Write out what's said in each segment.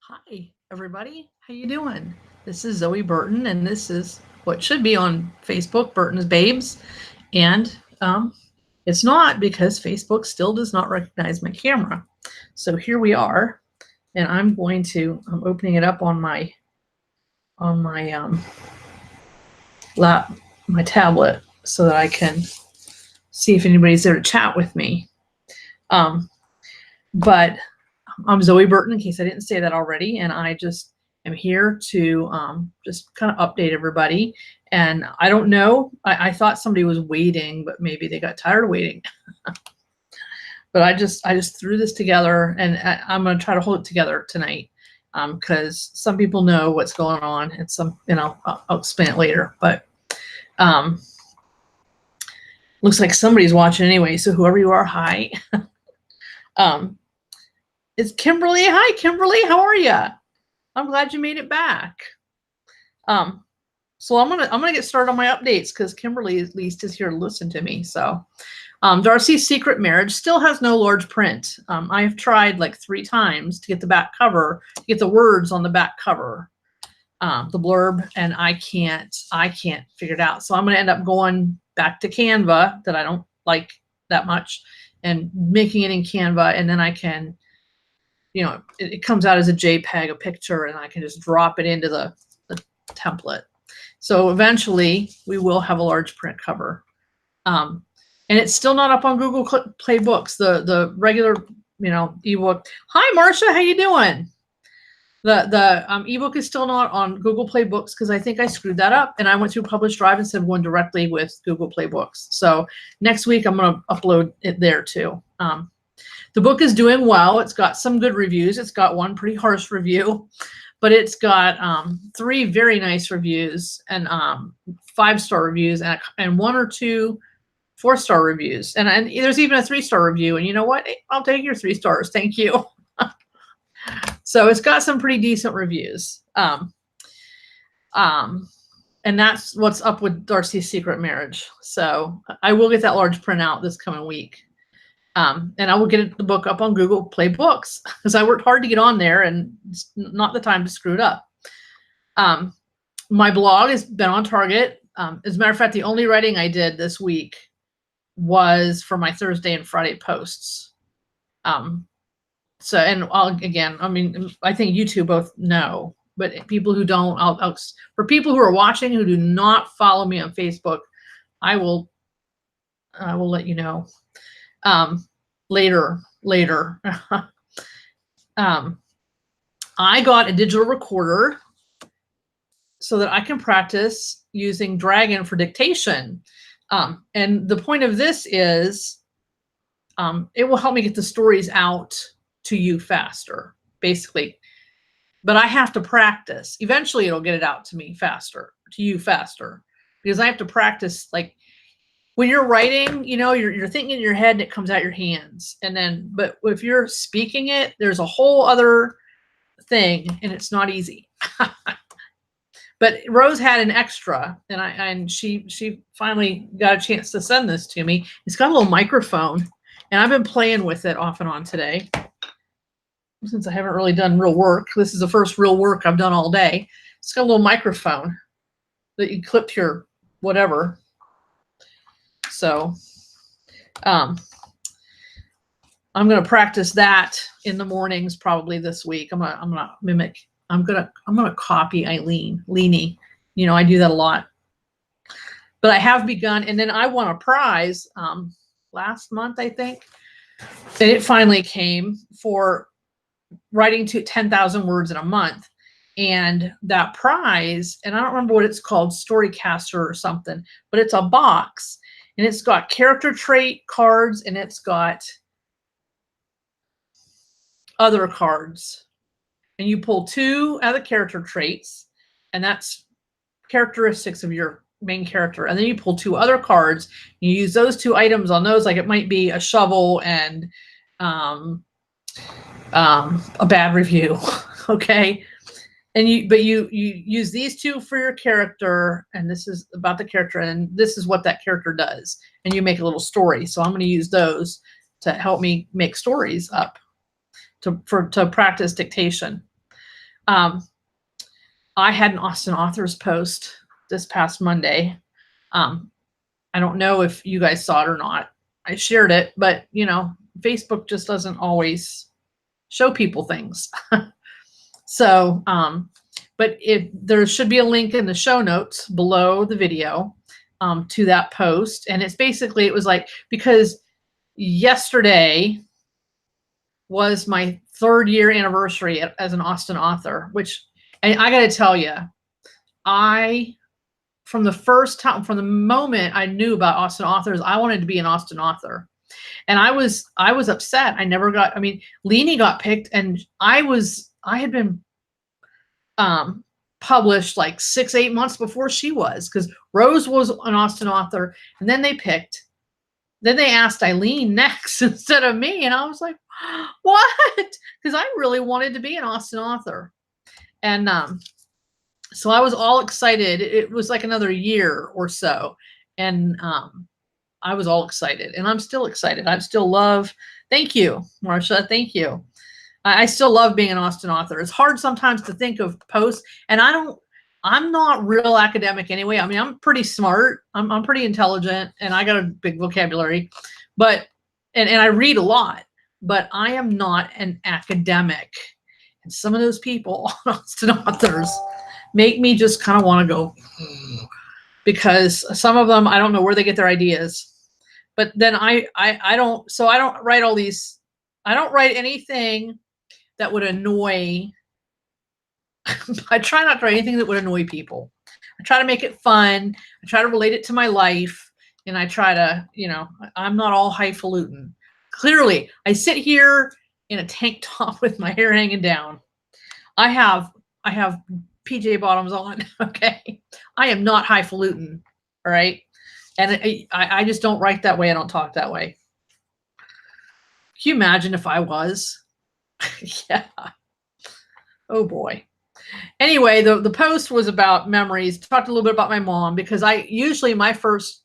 Hi, everybody. How you doing? This is Zoe Burton, and this is what should be on Facebook, Burton's Babes. And it's not because Facebook still does not recognize my camera. So here we are, and I'm opening it up on my lap, my tablet, so that I can see if anybody's there to chat with me. But I'm Zoe Burton, in case I didn't say that already, and I just am here to just kind of update everybody. And I don't know, I thought somebody was waiting, but maybe they got tired of waiting. But I just threw this together, and I'm going to try to hold it together tonight because some people know what's going on, and some, I'll explain it later. But looks like somebody's watching anyway, so whoever you are, hi. It's Kimberly. Hi, Kimberly. How are you? I'm glad you made it back. So I'm gonna get started on my updates because Kimberly at least is here to listen to me. So Darcy's Secret Marriage still has no large print. I have tried like 3 times to get the back cover, to get the words on the back cover, the blurb, and I can't figure it out. So I'm gonna end up going back to Canva, that I don't like that much, and making it in Canva, and then I can, it comes out as a JPEG, a picture, and I can just drop it into the template. So eventually we will have a large print cover. And it's still not up on Google Play Books, the regular, ebook. Hi, Marcia, how you doing? The ebook is still not on Google Play Books because I think I screwed that up, and I went through Publish Drive instead of going directly with Google Play Books. So next week I'm going to upload it there too. The book is doing well. It's got some good reviews. It's got one pretty harsh review, but it's got 3 very nice reviews, and 5-star reviews, and 1 or 2 4-star reviews. And there's even a 3-star review. And you know what? I'll take your 3 stars. Thank you. So it's got some pretty decent reviews. And that's what's up with Darcy's Secret Marriage. So I will get that large print out this coming week. And I will get the book up on Google Play Books because I worked hard to get on there, and it's not the time to screw it up. My blog has been on target. As a matter of fact, the only writing I did this week was for my Thursday and Friday posts. So, and I think you two both know, but people who don't, for people who are watching who do not follow me on Facebook, I will let you know. Later. I got a digital recorder so that I can practice using Dragon for dictation. And the point of this is it will help me get the stories out to you faster, basically. But I have to practice. Eventually it'll get it out to me faster, to you faster, because I have to practice. Like, when you're writing, you're thinking in your head and it comes out your hands. But if you're speaking it, there's a whole other thing, and it's not easy. But Rose had an extra, and she finally got a chance to send this to me. It's got a little microphone, and I've been playing with it off and on today, since I haven't really done real work. This is the first real work I've done all day. It's got a little microphone that you clip your whatever. So I'm going to practice that in the mornings probably this week. I'm going to copy Eileen Leany. I do that a lot. But I have begun, and then I won a prize last month, I think. And it finally came for writing to 10,000 words in a month. And that prize, and I don't remember what it's called, Storycaster or something, but it's a box. And it's got character trait cards, and it's got other cards. And you pull 2 out of the character traits, and that's characteristics of your main character. And then you pull 2 other cards, and you use those 2 items on those. Like, it might be a shovel and a bad review. Okay. And you use these 2 for your character, and this is about the character, and this is what that character does, and you make a little story. So I'm going to use those to help me make stories up to practice dictation. I had an Austin Authors post this past Monday. I don't know if you guys saw it or not. I shared it, but you know, Facebook just doesn't always show people things. So, but if there should be a link in the show notes below the video to that post. And it's basically, it was like, because yesterday was my 3rd year anniversary as an Austin author, which, and I got to tell you, from the moment I knew about Austin authors, I wanted to be an Austin author. And I was upset. I never got, I mean, Leanie got picked, and I had been published like 6-8 months before she was, because Rose was an Austin author, and then they asked Eileen next instead of me. And I was like, what? Because I really wanted to be an Austin author. And so I was all excited. It was like another year or so. And I was all excited, and I'm still excited. I still love, thank you, Marsha. Thank you. I still love being an Austin author. It's hard sometimes to think of posts, and I'm not real academic anyway. I mean, I'm pretty smart. I'm pretty intelligent, and I got a big vocabulary, but, and I read a lot, but I am not an academic. And some of those people, Austin authors, make me just kind of want to go, because some of them, I don't know where they get their ideas. But then I don't write all these, I don't write anything that would annoy. I try not to write anything that would annoy people. I try to make it fun. I try to relate it to my life. And I try to, you know, I'm not all highfalutin. Clearly, I sit here in a tank top with my hair hanging down. I have PJ bottoms on. Okay. I am not highfalutin. All right. And I just don't write that way. I don't talk that way. Can you imagine if I was? Yeah. Oh boy. Anyway, the post was about memories. Talked a little bit about my mom, because I usually my post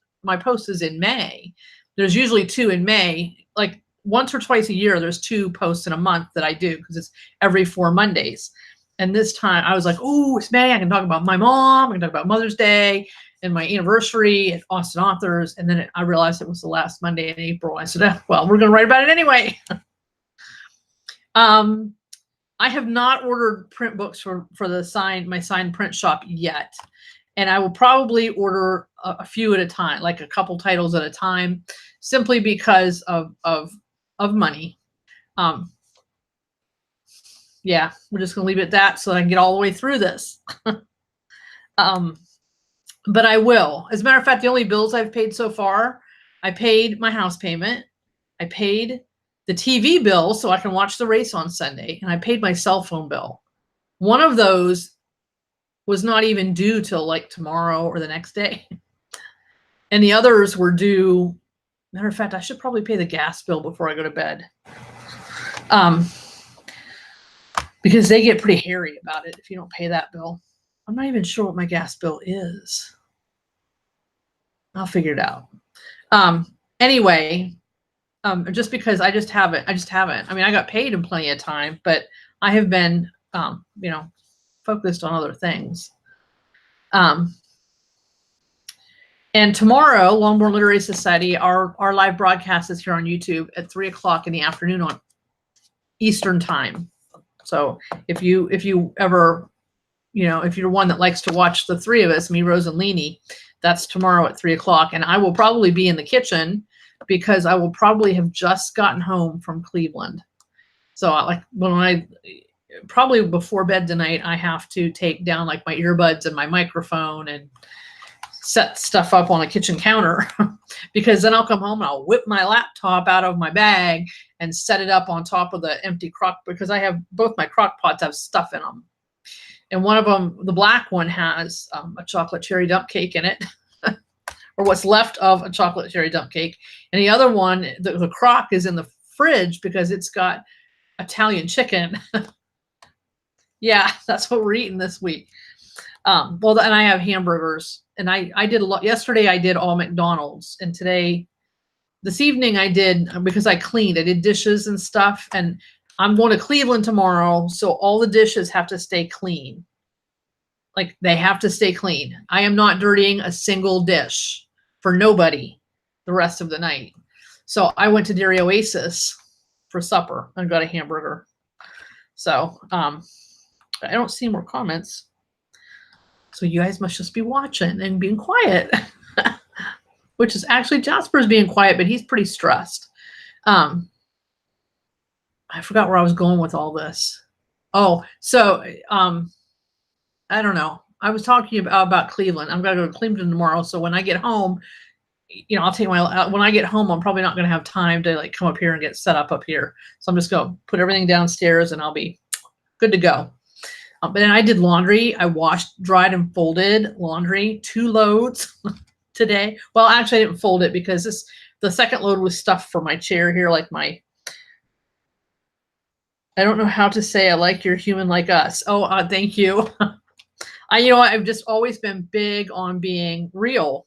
is in May. There's usually 2 in May, like once or twice a year. There's 2 posts in a month that I do, because it's every 4 Mondays. And this time I was like, oh, it's May. I can talk about my mom. I can talk about Mother's Day and my anniversary at Austin Authors. And then I realized it was the last Monday in April. I said, well, we're going to write about it anyway. I have not ordered print books for my signed print shop yet. And I will probably order a few at a time, like a couple titles at a time, simply because of money. Yeah, we're just going to leave it at that so I can get all the way through this. But I will. As a matter of fact, the only bills I've paid so far, I paid my house payment. I paid the TV bill so I can watch the race on Sunday. And I paid my cell phone bill. One of those was not even due till like tomorrow or the next day. And the others were due. Matter of fact, I should probably pay the gas bill before I go to bed. Because they get pretty hairy about it if you don't pay that bill. I'm not even sure what my gas bill is. I'll figure it out. Anyway, just because I just haven't. I mean, I got paid in plenty of time, but I have been, you know, focused on other things. And tomorrow, Longbourn Literary Society, our live broadcast is here on YouTube at 3 o'clock in the afternoon on Eastern time. So if you ever, you know, if you're one that likes to watch the 3 of us, me, Rose, and Leanie, that's tomorrow at 3 o'clock. And I will probably be in the kitchen because I will probably have just gotten home from Cleveland. So like probably before bed tonight, I have to take down like my earbuds and my microphone and set stuff up on a kitchen counter because then I'll come home and I'll whip my laptop out of my bag and set it up on top of the empty crock, because I have both my crock pots have stuff in them. And one of them, the black one, has a chocolate cherry dump cake in it, or what's left of a chocolate cherry dump cake. And the other one, the crock is in the fridge because it's got Italian chicken. Yeah, that's what we're eating this week. Well, and I have hamburgers, and I did a lot. Yesterday I did all McDonald's, and this evening I did, because I cleaned, I did dishes and stuff. And I'm going to Cleveland tomorrow, so all the dishes have to stay clean. Like, they have to stay clean. I am not dirtying a single dish for nobody the rest of the night. So I went to Dairy Oasis for supper and got a hamburger. So I don't see more comments. So you guys must just be watching and being quiet, which is actually Jasper's being quiet, but he's pretty stressed. I forgot where I was going with all this. Oh, so I don't know. I was talking about Cleveland. I'm going to go to Cleveland tomorrow. So when I get home, I'll take when I get home, I'm probably not going to have time to like come up here and get set up here. So I'm just going to put everything downstairs and I'll be good to go. But then I did laundry. I washed, dried, and folded laundry, 2 loads today. Well, actually I didn't fold it because the second load was stuff for my chair here, like I don't know how to say I like your human like us. Oh, thank you. I've just always been big on being real.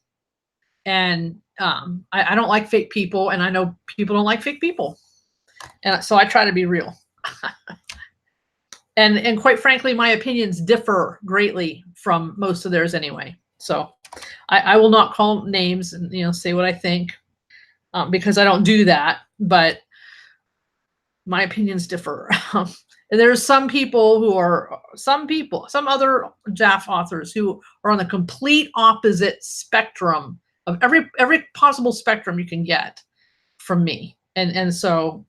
And I don't like fake people, and I know people don't like fake people. And so I try to be real. and quite frankly, my opinions differ greatly from most of theirs anyway. So I will not call names and say what I think because I don't do that. But my opinions differ. There's some other JAF authors who are on the complete opposite spectrum of every possible spectrum you can get from me. And so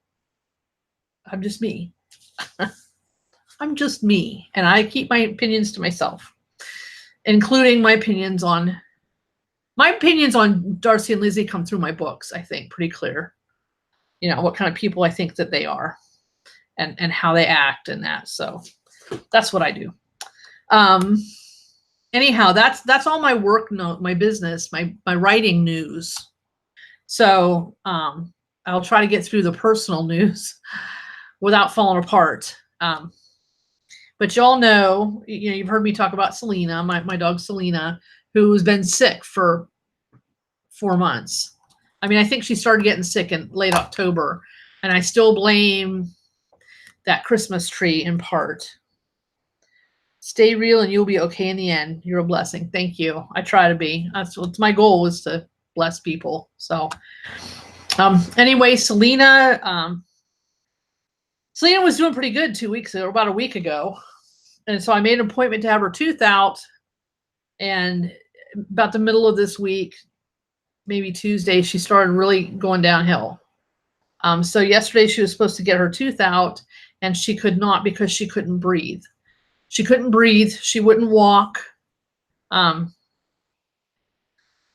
I'm just me. I'm just me. And I keep my opinions to myself, including my opinions on Darcy and Lizzie come through my books, I think, pretty clear. What kind of people I think that they are and how they act and that. So that's what I do. Anyhow, that's all my work note, my business, my writing news. So I'll try to get through the personal news without falling apart. But y'all know, you've heard me talk about Selena, my dog Selena, who's been sick for 4 months. I mean, I think she started getting sick in late October, and I still blame that Christmas tree in part. Stay real and you'll be okay in the end. You're a blessing. Thank you. I try to be. That's what's my goal, is to bless people. So anyway, Selena was doing pretty good 2 weeks ago, about a week ago. And so I made an appointment to have her tooth out, and about the middle of this week, maybe Tuesday, she started really going downhill. So yesterday she was supposed to get her tooth out, and she could not because she couldn't breathe. She couldn't breathe. She wouldn't walk.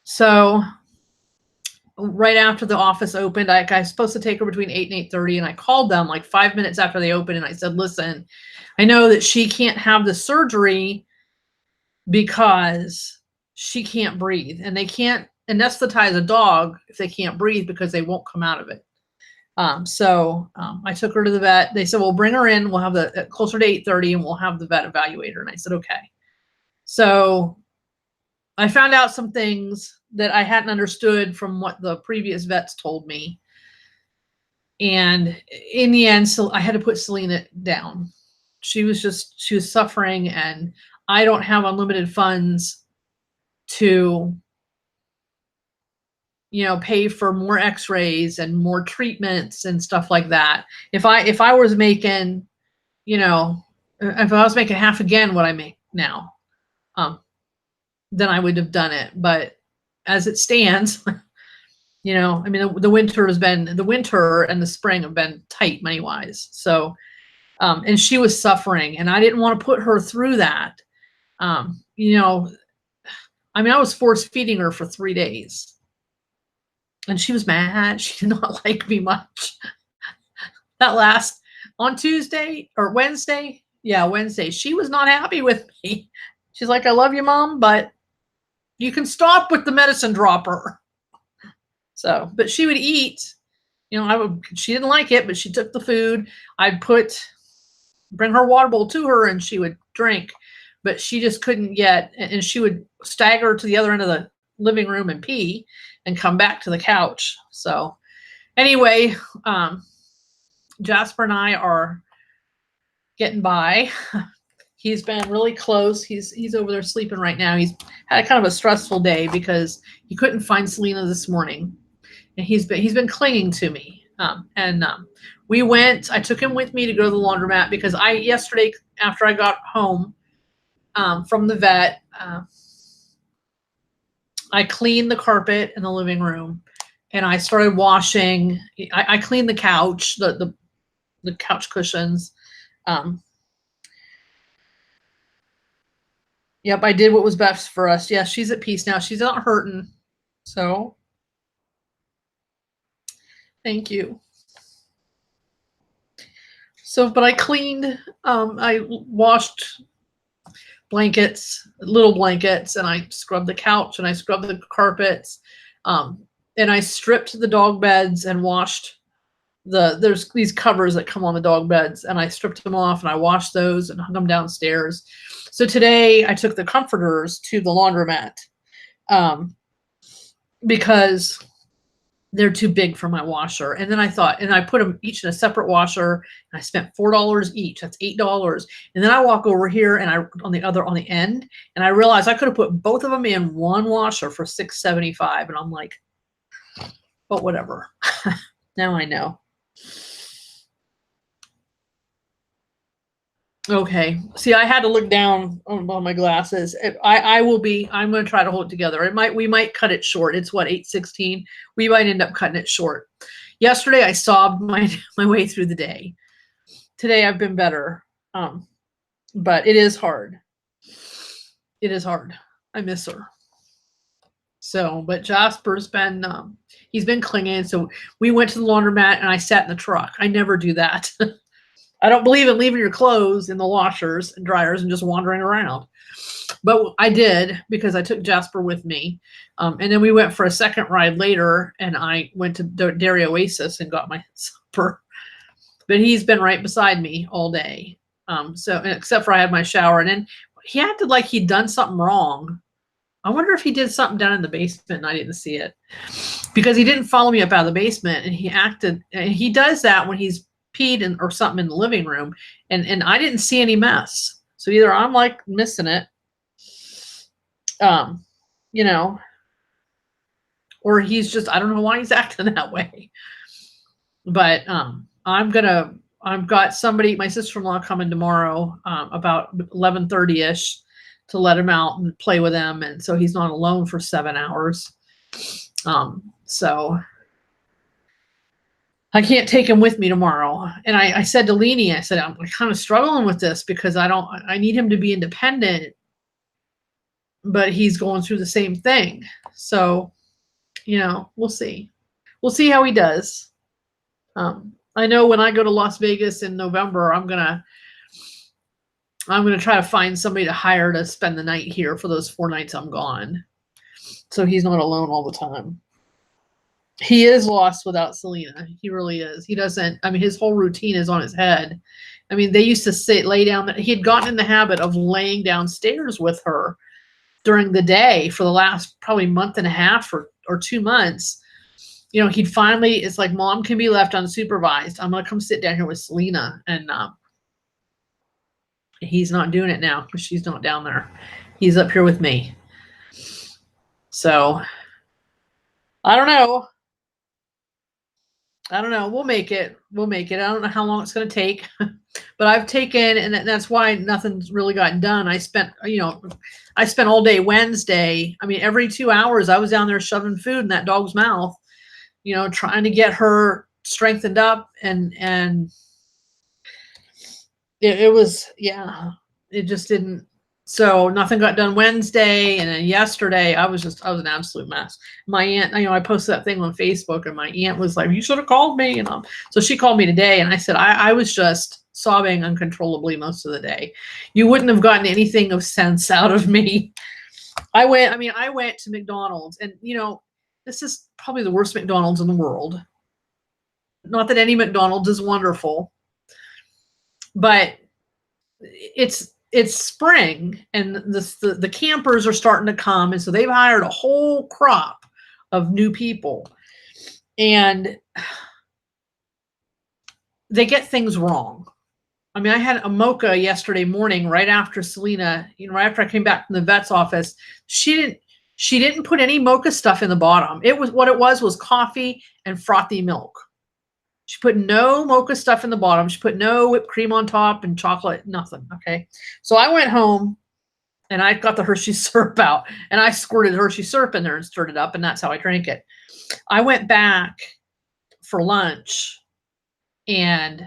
So right after the office opened, I was supposed to take her between 8 and 8:30, and I called them like 5 minutes after they opened, and I said, listen, I know that she can't have the surgery because she can't breathe, and they can't anesthetize a dog if they can't breathe because they won't come out of it. So I took her to the vet. They said, well, bring her in. We'll have closer to 8:30 and we'll have the vet evaluate her. And I said, okay. So I found out some things that I hadn't understood from what the previous vets told me. And in the end, so I had to put Selena down. She was suffering, and I don't have unlimited funds to pay for more x-rays and more treatments and stuff like that. If I was making, if I was making half again what I make now, then I would have done it. But as it stands, I mean, the winter and the spring have been tight money wise. So, and she was suffering, and I didn't want to put her through that. I mean, I was force feeding her for 3 days. And she was mad. She did not like me much. On Tuesday or Wednesday. Yeah, Wednesday. She was not happy with me. She's like, I love you, Mom, but you can stop with the medicine dropper. So, but she would eat. She didn't like it, but she took the food. I'd bring her water bowl to her, and she would drink, but she just couldn't and she would stagger to the other end of the living room and pee and come back to the couch. So anyway, Jasper and I are getting by. He's been really close. He's over there sleeping right now. He's had kind of a stressful day because he couldn't find Selena this morning, and he's been clinging to me. We went. I took him with me to go to the laundromat because yesterday after I got home from the vet, I cleaned the carpet in the living room, and I started washing. I cleaned the couch, the couch cushions. Yep, I did what was best for us. Yeah, she's at peace now. She's not hurting. So, thank you. So, but I cleaned, I washed blankets, little blankets, and I scrubbed the couch and I scrubbed the carpets. And I stripped the dog beds and washed there's these covers that come on the dog beds, and I stripped them off and I washed those and hung them downstairs. So today I took the comforters to the laundromat because they're too big for my washer. And then I thought, and I put them each in a separate washer, and I spent $4 each. That's $8. And then I walk over here and on the end, and I realized I could have put both of them in one washer for $6.75. And I'm like, but whatever. Now I know. Okay. See, I had to look down on my glasses. I'm going to try to hold it together. We might cut it short. It's what, 8:16. We might end up cutting it short. Yesterday, I sobbed my way through the day. Today, I've been better. But it is hard. It is hard. I miss her. So, but Jasper's been, he's been clinging. So we went to the laundromat and I sat in the truck. I never do that. I don't believe in leaving your clothes in the washers and dryers and just wandering around. But I did because I took Jasper with me. And then we went for a second ride later, and I went to Dairy Oasis and got my supper. But he's been right beside me all day. So except for I had my shower, and then he acted like he'd done something wrong. I wonder if he did something down in the basement and I didn't see it, because he didn't follow me up out of the basement, and he does that when he's peed or something in the living room, and I didn't see any mess. So either I'm like missing it, or he's just, I don't know why he's acting that way. But I've got somebody, my sister-in-law, coming tomorrow about 11:30ish to let him out and play with him, and so he's not alone for 7 hours. So I can't take him with me tomorrow. And I said to Leanie, I said, I'm kind of struggling with this because I need him to be independent, but he's going through the same thing. So, we'll see. We'll see how he does. I know when I go to Las Vegas in November, I'm gonna try to find somebody to hire to spend the night here for those 4 nights I'm gone, so he's not alone all the time. He is lost without Selena. He really is. He doesn't, his whole routine is on his head. They used to lay down. He had gotten in the habit of laying downstairs with her during the day for the last probably month and a half or 2 months. He'd finally, it's like, Mom can be left unsupervised. I'm going to come sit down here with Selena. And he's not doing it now because she's not down there. He's up here with me. So I don't know. We'll make it. I don't know how long it's going to take, but I've taken, and that's why nothing's really gotten done. I spent all day Wednesday. Every 2 hours I was down there shoving food in that dog's mouth, trying to get her strengthened up, and it was, it just didn't. So nothing got done Wednesday, and then yesterday I was an absolute mess. My aunt, I posted that thing on Facebook, and my aunt was like, "You should have called me," so she called me today, and I said I was just sobbing uncontrollably most of the day. You wouldn't have gotten anything of sense out of me. I went to McDonald's, and this is probably the worst McDonald's in the world. Not that any McDonald's is wonderful, but it's spring, and the campers are starting to come, and so they've hired a whole crop of new people, and they get things wrong. I mean, I had a mocha yesterday morning right after Selena, right after I came back from the vet's office. She didn't put any mocha stuff in the bottom. It was what it was coffee and frothy milk. She put no mocha stuff in the bottom. She put no whipped cream on top and chocolate, nothing. Okay. So I went home and I got the Hershey syrup out and I squirted Hershey syrup in there and stirred it up. And that's how I drank it. I went back for lunch and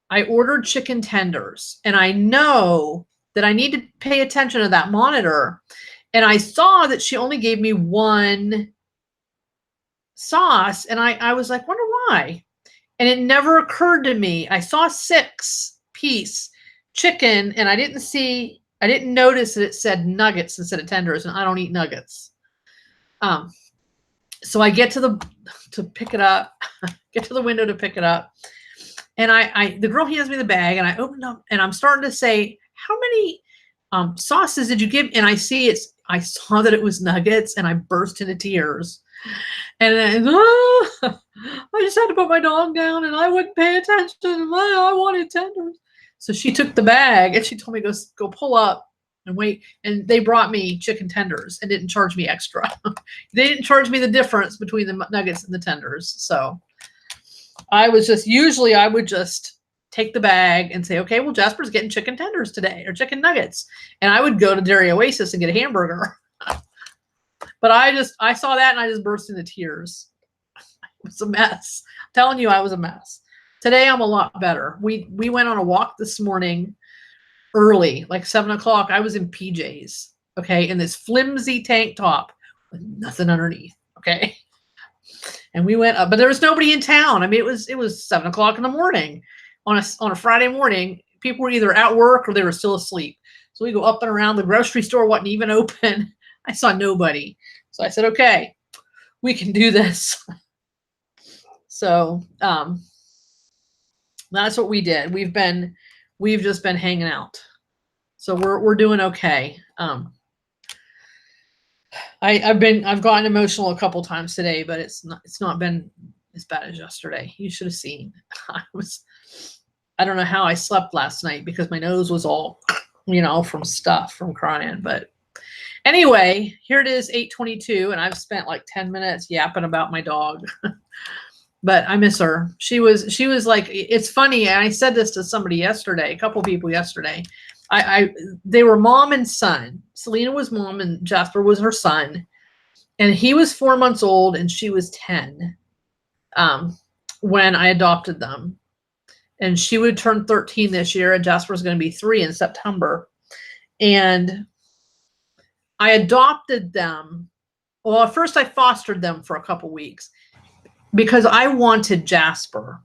I ordered chicken tenders, and I know that I need to pay attention to that monitor. And I saw that she only gave me one sauce, and I was like, wonder why? And it never occurred to me. I saw 6-piece chicken, and I didn't notice that it said nuggets instead of tenders, and I don't eat nuggets. So I get to pick it up, get to the window to pick it up. And the girl hands me the bag, and I open up, and I'm starting to say, how many sauces did you give? And I saw that it was nuggets, and I burst into tears. And then, I just had to put my dog down, and I wouldn't pay attention. I wanted tenders. So she took the bag, and she told me, go pull up and wait. And they brought me chicken tenders and didn't charge me extra. They didn't charge me the difference between the nuggets and the tenders. So usually I would just take the bag and say, okay, well, Jasper's getting chicken tenders today or chicken nuggets. And I would go to Dairy Oasis and get a hamburger. But I saw that and I just burst into tears. It was a mess. I'm telling you, I was a mess. Today, I'm a lot better. We went on a walk this morning early, like 7 o'clock. I was in PJs, okay, in this flimsy tank top with nothing underneath, okay. And we went up, but there was nobody in town. I mean, it was 7 o'clock in the morning on a Friday morning. People were either at work or they were still asleep. So we go up and around. The grocery store wasn't even open. I saw nobody. So I said, okay, we can do this. So that's what we did. We've just been hanging out. So we're doing okay. I've gotten emotional a couple times today, but it's not been as bad as yesterday. You should have seen. I don't know how I slept last night because my nose was all, from crying. But anyway, here it is, 8:22, and I've spent like 10 minutes yapping about my dog. But I miss her. She was like, it's funny. And I said this to somebody yesterday, a couple people yesterday. They were mom and son. Selena was mom and Jasper was her son. And he was 4 months old and she was 10 when I adopted them. And she would turn 13 this year, and Jasper was going to be 3 in September. And I adopted them. Well, at first I fostered them for a couple weeks because I wanted Jasper.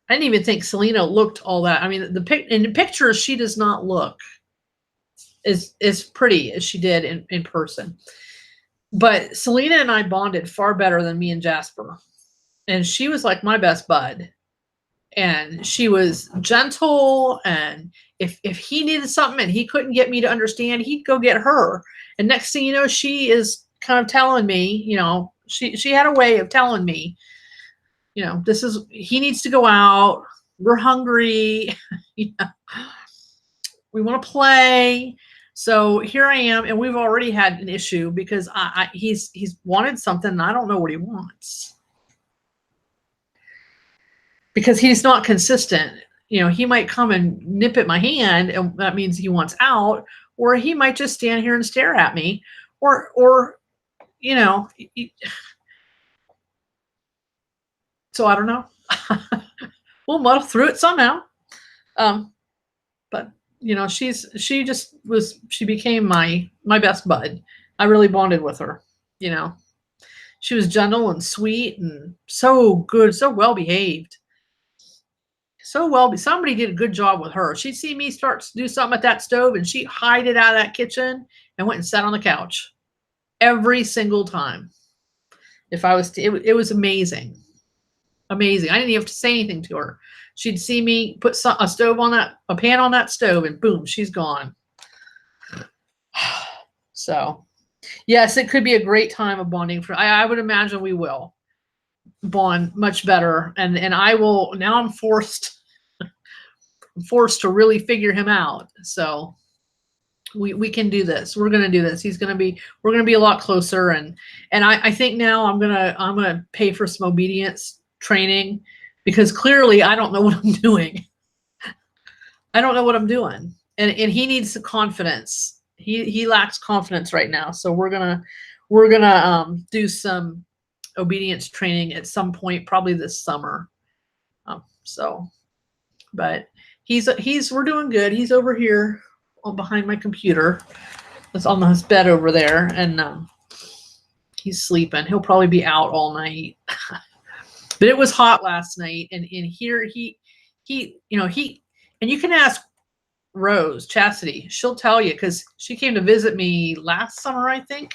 I didn't even think Selena looked all that. I mean, in the pictures, she does not look as pretty as she did in person. But Selena and I bonded far better than me and Jasper. And she was like my best bud. And she was gentle. And if he needed something and he couldn't get me to understand, he'd go get her. And next thing you know, she is kind of telling me, she had a way of telling me, he needs to go out. We're hungry. We want to play. So here I am, and we've already had an issue because he's wanted something, and I don't know what he wants because he's not consistent. He might come and nip at my hand, and that means he wants out, or he might just stand here and stare at me, or so I don't know. We'll muddle through it somehow. But she became my best bud. I really bonded with her. She was gentle and sweet and so good, so well behaved. Somebody did a good job with her. She'd see me start to do something at that stove, and she'd hide it out of that kitchen and went and sat on the couch every single time. It was amazing. Amazing. I didn't even have to say anything to her. She'd see me put a pan on that stove, and boom, she's gone. So, yes, it could be a great time of bonding. I would imagine we will bond much better. And I will, now I'm forced forced to really figure him out. So we can do this. We're gonna do this. We're gonna be a lot closer. And I think now I'm gonna pay for some obedience training, because clearly I don't know what I'm doing. I don't know what I'm doing. And he needs the confidence. He lacks confidence right now. So we're gonna do some obedience training at some point, probably this summer. But we're doing good. He's over here behind my computer. It's on his bed over there, and he's sleeping. He'll probably be out all night. But it was hot last night, and here he and you can ask Rose Chastity. She'll tell you, because she came to visit me last summer, I think,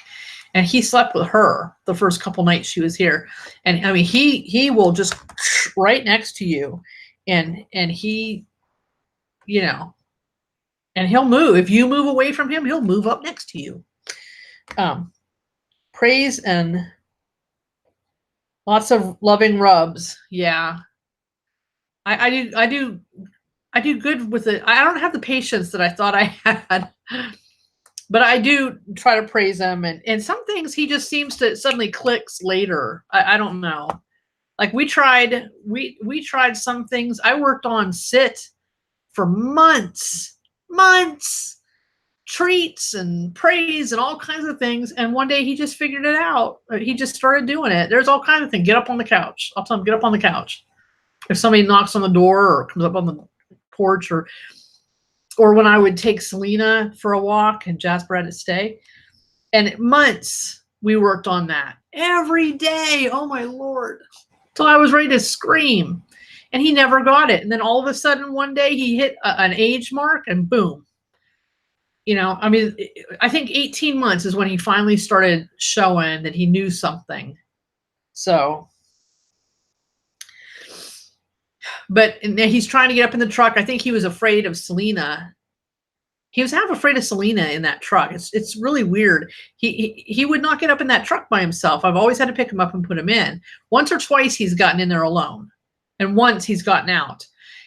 and he slept with her the first couple nights she was here. And I mean, he will just right next to you, and he, and he'll move. If you move away from him, he'll move up next to you. Praise and lots of loving rubs. Yeah. I do good with it. I don't have the patience that I thought I had, but I do try to praise him. And some things he just seems to suddenly clicks later. I don't know. Like we tried some things. I worked on sit for months, treats and praise and all kinds of things. And one day he just figured it out. He just started doing it. There's all kinds of things. Get up on the couch. I'll tell him, get up on the couch. If somebody knocks on the door or comes up on the porch, or when I would take Selena for a walk and Jasper had to stay. And months we worked on that every day. Oh my Lord. Till I was ready to scream, and he never got it. And then all of a sudden one day he hit an age mark, and boom. I mean, I think 18 months is when he finally started showing that he knew something. So, but he's trying to get up in the truck. I think he was afraid of Selena. He was half afraid of Selena in that truck. It's really weird. He would not get up in that truck by himself. I've always had to pick him up and put him in. Once or twice he's gotten in there alone, and once he's gotten out.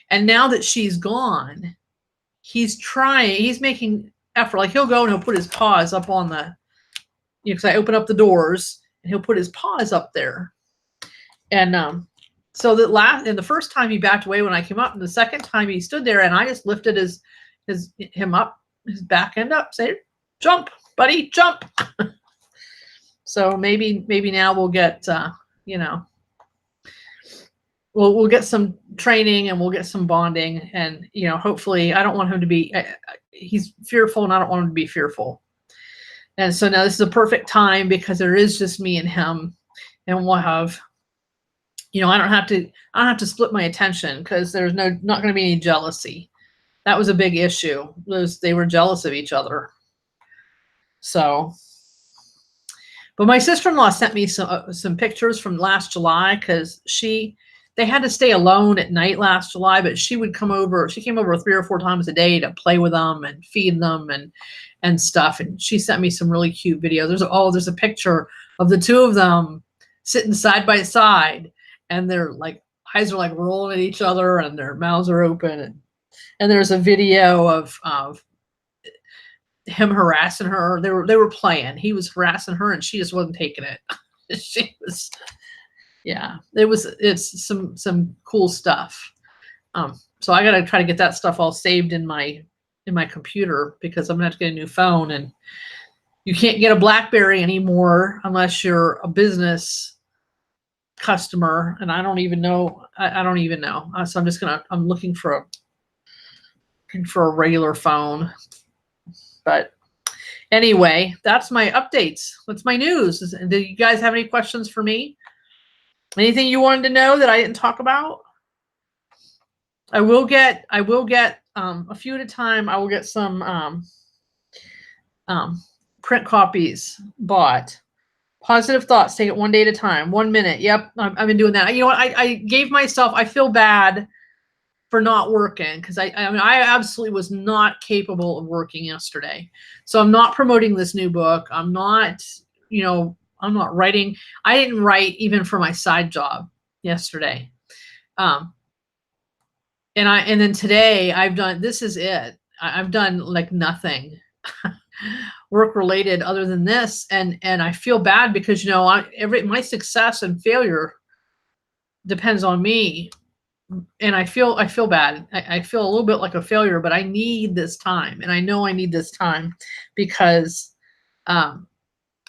And now that she's gone, he's making effort. Like he'll go and he'll put his paws up on the, because I open up the doors, and he'll put his paws up there. And so the first time he backed away when I came up, and the second time he stood there, and I just lifted him up, his back end up, say, jump, buddy, jump. So maybe now we'll get, we'll get some training, and we'll get some bonding, and, hopefully I don't want him to be, he's fearful, and I don't want him to be fearful. And so now this is a perfect time, because there is just me and him, and we'll have, I don't have to split my attention, because there's not going to be any jealousy. That was a big issue. They were jealous of each other. So, but my sister-in-law sent me some pictures from last July, because they had to stay alone at night last July, but she would come over. She came over 3 or 4 times a day to play with them and feed them and stuff. And she sent me some really cute videos. There's a picture of the two of them sitting side by side, and their eyes are like rolling at each other, and their mouths are open. And there's a video of him harassing her. They were playing. He was harassing her, and she just wasn't taking it. She was, yeah. It's some cool stuff. So I got to try to get that stuff all saved in my computer, because I'm gonna have to get a new phone, and you can't get a BlackBerry anymore unless you're a business customer. And I don't even know. I don't even know. So I'm looking for a regular phone. But anyway, that's my updates. What's my news? Do you guys have any questions for me? Anything you wanted to know that I didn't talk about? I will get a few at a time. I will get some print copies bought. Positive thoughts. Take it one day at a time. 1 minute. Yep. I've been doing that. You know what? I gave myself, I feel bad for not working, because I absolutely was not capable of working yesterday. So I'm not promoting this new book. I'm not writing. I didn't write even for my side job yesterday. And then today I've done, this is it. I've done like nothing work related other than this. And I feel bad because, you know, my success and failure depends on me. And I feel bad. I feel a little bit like a failure, but I need this time. And I know I need this time because,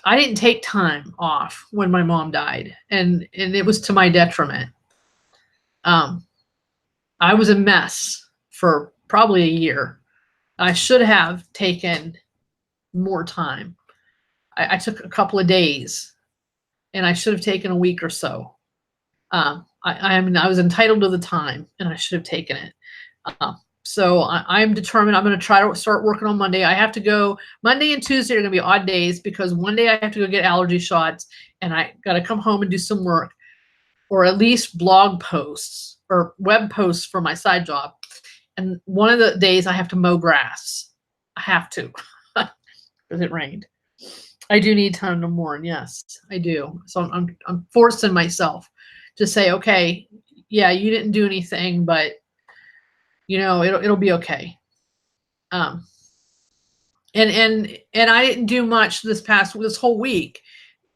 I didn't take time off when my mom died, and it was to my detriment. I was a mess for probably a year. I should have taken more time. I took a couple of days, and I should have taken a week or so. I mean, I was entitled to the time, and I should have taken it. So I'm determined. I'm going to try to start working on Monday. I have to go Monday and Tuesday are going to be odd days because one day I have to go get allergy shots, and I got to come home and do some work, or at least blog posts or web posts for my side job. And one of the days I have to mow grass. I have to because it rained. I do need time to mourn. Yes, I do. So I'm forcing myself to say, okay, yeah, you didn't do anything, but you know, it'll be okay. And I didn't do much this whole week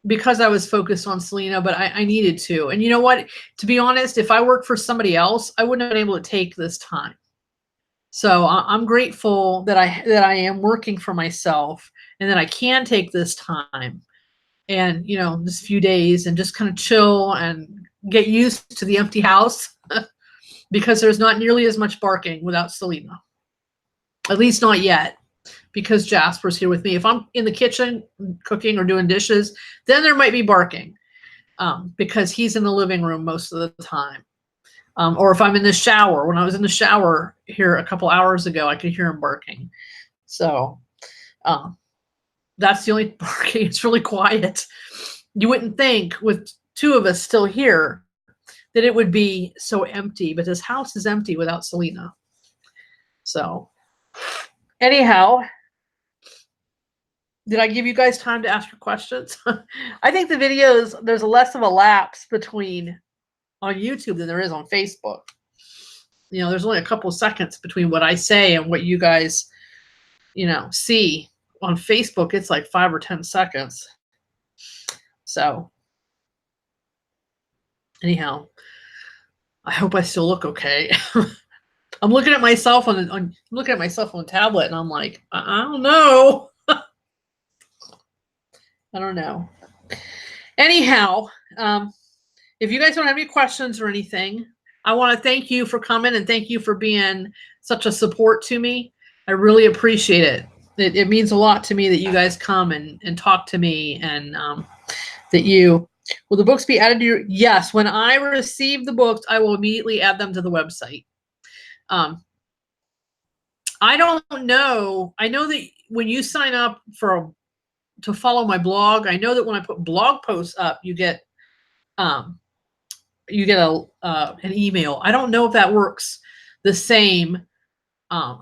because I was focused on Selena, but I needed to. And you know what? To be honest, if I worked for somebody else, I wouldn't have been able to take this time. So I'm grateful that I am working for myself and that I can take this time and, you know, this few days and just kind of chill and get used to the empty house because there's not nearly as much barking without Selena. At least not yet, because Jasper's here with me. If I'm in the kitchen cooking or doing dishes, then there might be barking because he's in the living room most of the time. Or if I'm in the shower, when I was in the shower here a couple hours ago, I could hear him barking. So that's the only barking. It's really quiet. You wouldn't think with two of us still here that it would be so empty, but this house is empty without Selena. So anyhow, did I give you guys time to ask your questions? I think the videos, there's less of a lapse between on YouTube than there is on Facebook. You know, there's only a couple of seconds between what I say and what you guys, you know, see. On Facebook, it's like 5 or 10 seconds. So anyhow, I hope I still look okay. I'm looking at myself on looking at myself on the tablet, and I'm like, I don't know. I don't know. Anyhow, if you guys don't have any questions or anything, I want to thank you for coming and thank you for being such a support to me. I really appreciate it. It means a lot to me that you guys come and talk to me and that you, will the books be added to your, yes, when I receive the books, I will immediately add them to the website. I don't know. I know that when you sign up to follow my blog, I know that when I put blog posts up, you get an email. I don't know if that works the same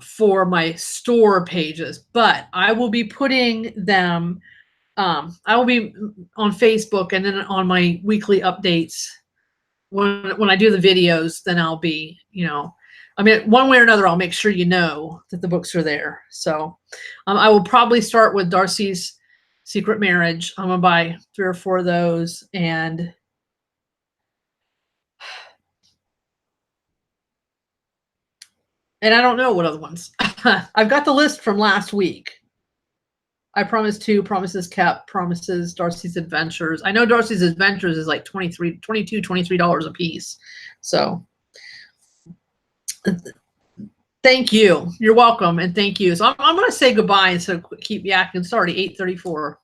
for my store pages, but I will be putting them. I will be on Facebook and then on my weekly updates. When I do the videos, then I'll be, you know, I mean, one way or another, I'll make sure you know that the books are there. So I will probably start with Darcy's Secret Marriage. I'm gonna buy 3 or 4 of those, and I don't know what other ones. I've got the list from last week. I Promise 2, Promises Kept, Promises, Darcy's Adventures. I know Darcy's Adventures is like $22, $23 a piece. So thank you. You're welcome, and thank you. So I'm going to say goodbye instead of keep yakking. It's already 8:34.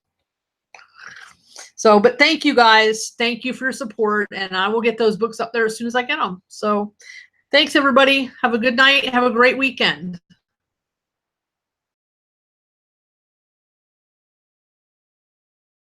So, but thank you guys. Thank you for your support, and I will get those books up there as soon as I get them. So thanks, everybody. Have a good night. Have a great weekend.